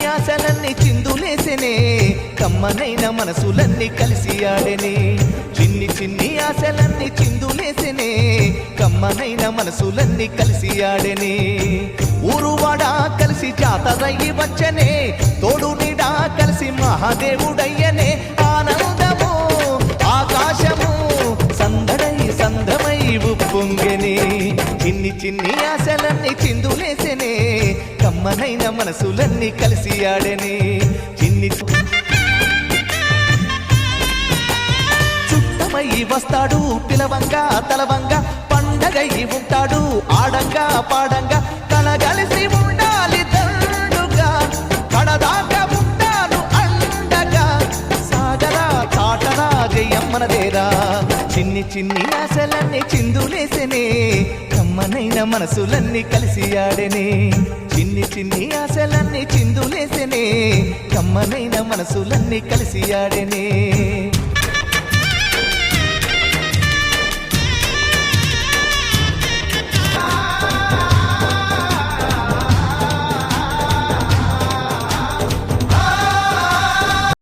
ఆశలన్నీ చిందులేసెనే కమ్మనైన మనసులన్నీ కలిసి ఆడెనే చిన్ని చిన్ని ఆశలన్నీ చిందులేసెనే కమ్మనైన మనసులన్నీ కలిసి ఆడెనే ఊరువాడ కలిసి జాతరయ్యి వచ్చనే తోడు నీడా కలిసి మహాదేవుడయ్యనే ఆనందము ఆకాశము సందడై సంద్రమై ఉప్పొంగెనే చిన్ని చిన్ని ఆశలన్నీ చిందులేసెనే కమ్మనైన మనసులన్నీ కలిసి ఆడెనే చిన్ని చుట్టమై వస్తాడు పిలవంగా తలవంగా పండగై ఉంటాడు ఆడంగా పాడంగా కలగలిసి ఉండాలి దండుగా కడదాకా ఉంటాను అండగా సాగరా చాటరా జయమ్మనదేరా చిన్ని చిన్ని ఆశలన్నీ చిందులేసెనే కమ్మనైన మనసులన్నీ కలిసి ఆడెనే చిన్ని చిన్ని ఆశలన్నీ చిందులేసెనే కమ్మనైన మనసులన్నీ కలిసి ఆడెనే